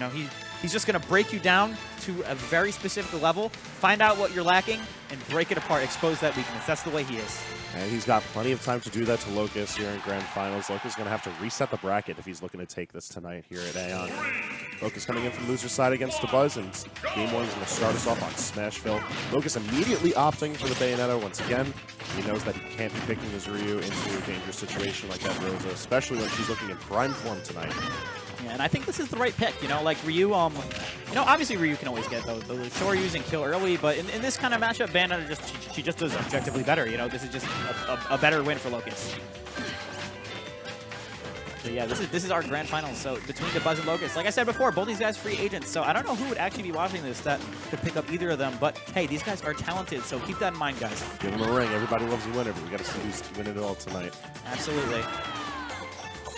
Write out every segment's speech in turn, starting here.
You know, he's just going to break you down to a very specific level, find out what you're lacking, and break it apart, expose that weakness. That's the way he is. And he's got plenty of time to do that to Locus here in Grand Finals. Locus is going to have to reset the bracket if he's looking to take this tonight here at AON. Locus coming in from loser's side against Dabuz, and game one is going to start us off on Smashville. Locus immediately opting for the Bayonetta once again. He knows that he can't be picking his Ryu into a dangerous situation like that Rosa, especially when she's looking in prime form tonight. Yeah, and I think this is the right pick. You know, like Ryu, you know, obviously Ryu can always get those Shoryus and kill early, but in this kind of matchup, Bayonetta she just does objectively better. You know, this is just a better win for Locus. So yeah, this is our grand finals. So between Dabuz and Locus, like I said before, both these guys free agents. So I don't know who would actually be watching this that could pick up either of them. But hey, these guys are talented, so keep that in mind, guys. Give them a ring. Everybody loves a winner, but we got to see who's winning it all tonight. Absolutely.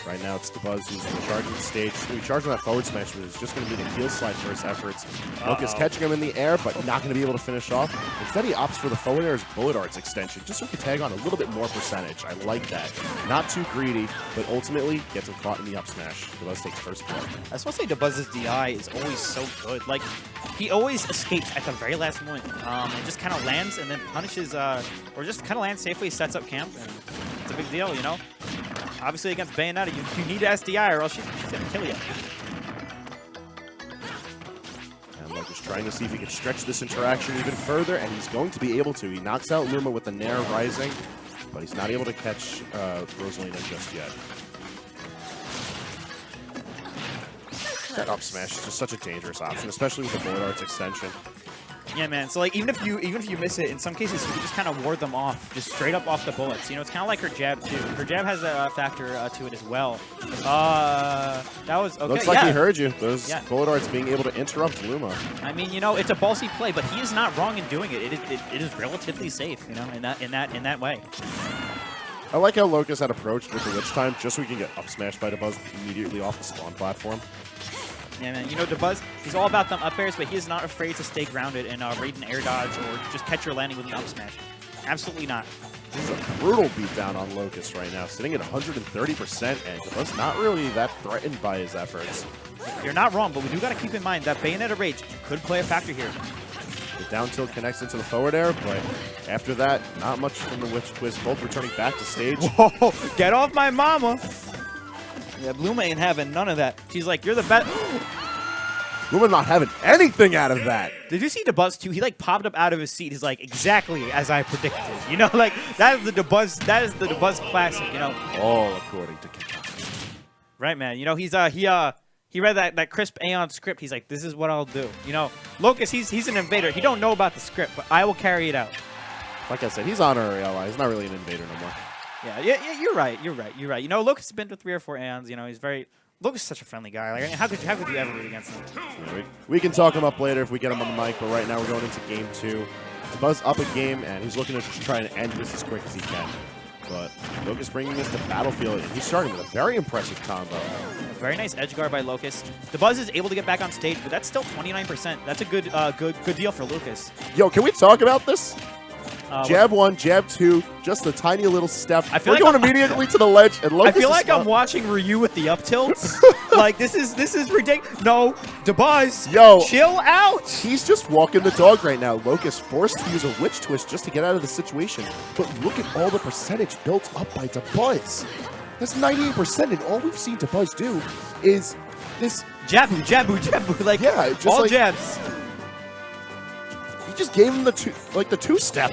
Right now, it's Dabuz who's charging the stage. He's going to be charging that forward smash, but it's just going to be the heel slide for his efforts. Locus catching him in the air, but not going to be able to finish off. Instead, he opts for the forward air's bullet arts extension, just so he can tag on a little bit more percentage. I like that. Not too greedy, but ultimately gets him caught in the up smash. Dabuz takes first blood. I just want to say Dabuz's DI is always so good. Like, he always escapes at the very last moment and just kind of lands and then punishes, or just kind of lands safely, sets up camp, and it's a big deal, you know? Obviously, against Bayonetta, you need SDI or else she's going to kill you. And Locus trying to see if he can stretch this interaction even further, and he's going to be able to. He knocks out Luma with the Nair Rising, but he's not able to catch Rosalina just yet. That up smash is just such a dangerous option, especially with the bullet arts extension. Yeah, man. So like, even if you miss it, in some cases you can just kind of ward them off, just straight up off the bullets. You know, it's kind of like her jab too. Her jab has a factor to it as well. That was okay. Looks like he heard you. Those bullet arts being able to interrupt Luma. I mean, you know, it's a ballsy play, but he is not wrong in doing it. It is relatively safe, you know, in that way. I like how Locus had approached with the Witch Time, just so we can get up smashed by Dabuz immediately off the spawn platform. Yeah, man. You know, Dabuz, he's all about them up airs, but he is not afraid to stay grounded and raid an air dodge or just catch your landing with an up smash. Absolutely not. This is a brutal beatdown on Locus right now, sitting at 130%, and Dabuz not really that threatened by his efforts. You're not wrong, but we do got to keep in mind that Bayonetta Rage could play a factor here. The down tilt connects into the forward air, but after that, not much from the Witch Twist, both returning back to stage. Whoa, get off my mama! Yeah, Luma ain't having none of that. She's like, you're the best. Luma not having anything out of that. Did you see Dabuz too? He like popped up out of his seat. He's like, exactly as I predicted. You know, like that is the Dabuz classic. You know, all according to Kikaki. Right, man. You know, he read that crisp AON script. He's like, this is what I'll do. You know, Locus, he's an invader. He don't know about the script, but I will carry it out. Like I said, he's honorary ally. He's not really an invader no more. Yeah, you're right. You know, Locus has been to 3 or 4 AONs. You know, he's very... Locus is such a friendly guy. Like, how could you ever root against him? Yeah, we can talk him up later if we get him on the mic, but right now we're going into game 2. Dabuz up a game, and he's looking to just try and end this as quick as he can. But Locus bringing this to Battlefield, and he's starting with a very impressive combo. A very nice edge guard by Locus. Dabuz is able to get back on stage, but that's still 29%. That's a good deal for Lucas. Yo, can we talk about this? Jab 1, jab 2, just a tiny little step. We're going immediately to the ledge, and Locus I feel like I'm watching Ryu with the up tilts. Like, this is ridiculous. No, Dabuz, yo, chill out. He's just walking the dog right now. Locus forced to use a Witch Twist just to get out of the situation. But look at all the percentage built up by Dabuz. That's 98%, and all we've seen Dabuz do is this jabu. Like, yeah, just all like, jabs. Just gave him the two-step.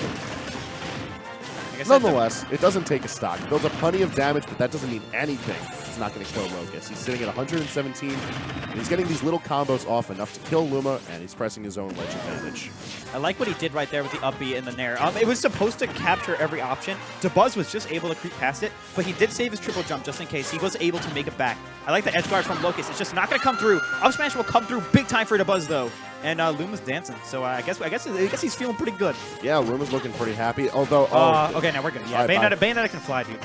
Nonetheless, it doesn't take a stock. It builds up plenty of damage, but that doesn't mean anything. It's not going to kill Locus. He's sitting at 117, and he's getting these little combos off enough to kill Luma, and he's pressing his own ledge advantage. I like what he did right there with the up B and the Nair. It was supposed to capture every option. Dabuz was just able to creep past it, but he did save his triple jump just in case. He was able to make it back. I like the edge guard from Locus. It's just not going to come through. Up smash will come through big time for Dabuz, though. And Luma's dancing, so I guess he's feeling pretty good. Yeah, Luma's looking pretty happy. Although, okay, now we're good. Yeah, Bayonetta can fly, dude.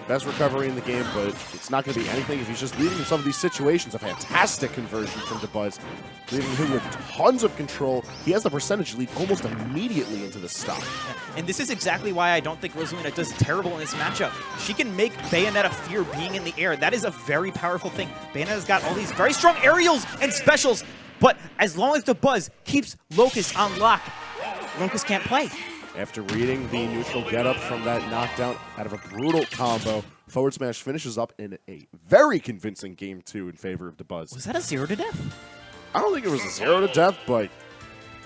best recovery in the game, but it's not going to be anything if he's just leaving himself in these situations. A fantastic conversion from Dabuz, leaving him with tons of control. He has the percentage lead almost immediately into the stock. And this is exactly why I don't think Rosalina does terrible in this matchup. She can make Bayonetta fear being in the air. That is a very powerful thing. Bayonetta's got all these very strong aerials and specials, but as long as Dabuz keeps Locus on lock, Locus can't play. After reading the neutral getup from that knockdown out of a brutal combo, forward smash finishes up in a very convincing game 2 in favor of Dabuz. Was that a 0 to death? I don't think it was a 0 to death, but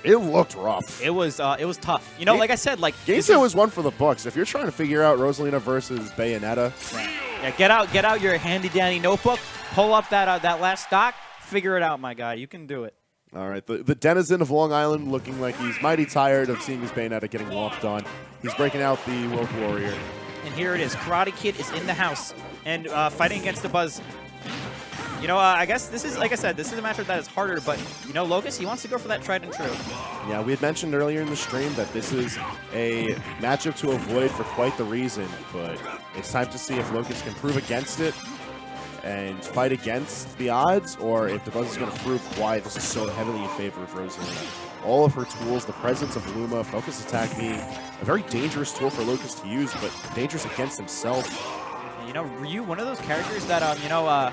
it looked rough. It was tough. You know, like I said, like game 2 was one for the books. If you're trying to figure out Rosalina versus Bayonetta, yeah, get out your handy dandy notebook, pull up that last stock, figure it out, my guy. You can do it. All right, the denizen of Long Island looking like he's mighty tired of seeing his Bayonetta getting walked on. He's breaking out the Woke Warrior. And here it is. Karate Kid is in the house and fighting against Dabuz. You know, I guess this is, like I said, this is a matchup that is harder, but, you know, Locus, he wants to go for that tried and true. Yeah, we had mentioned earlier in the stream that this is a matchup to avoid for quite the reason, but it's time to see if Locus can prove against it and fight against the odds, or if Dabuz is going to prove why this is so heavily in favor of Rosalina. All of her tools, the presence of Luma, focus attack being a very dangerous tool for Locus to use, but dangerous against himself. You know, Ryu, one of those characters that, you know,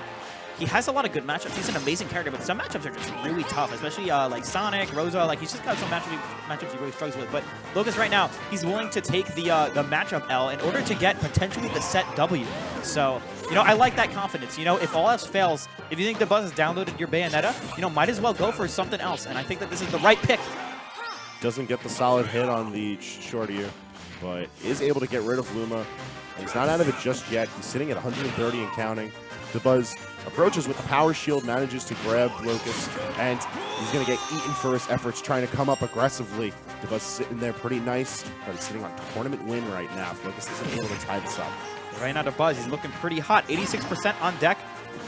he has a lot of good matchups. He's an amazing character, but some matchups are just really tough, especially like Sonic, Rosa. Like, he's just got some matchups he really struggles with. But Locus right now, he's willing to take the matchup L in order to get potentially the set W. So, you know, I like that confidence. You know, if all else fails, if you think Dabuz has downloaded your Bayonetta, you know, might as well go for something else. And I think that this is the right pick. Doesn't get the solid hit on the shortier, but is able to get rid of Luma. And he's not out of it just yet. He's sitting at 130 and counting. Dabuz approaches with the power shield, manages to grab Locus, and he's going to get eaten for his efforts trying to come up aggressively. Dabuz sitting there pretty nice, but he's sitting on tournament win right now. Locus isn't able to tie this up. Right now, Dabuz, he's looking pretty hot. 86% on deck.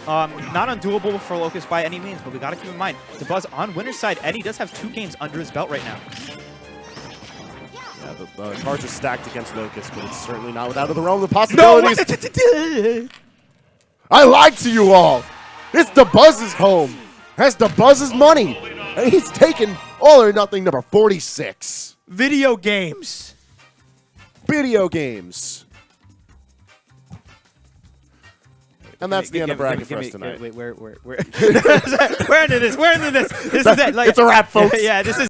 Not undoable for Locus by any means, but we got to keep in mind, Dabuz on winner's side, Eddie does have 2 games under his belt right now. Yeah, the cards are stacked against Locus, but it's certainly not without the realm of the possibilities. No! I lied to you all. It's Dabuz's home. That's Dabuz's money. And he's taken all or nothing number 46. Video games. Video games. And that's the end of bracket for us tonight. Wait, we're into this. We're into this. This is it. Like, it's a wrap, folks. Yeah, this is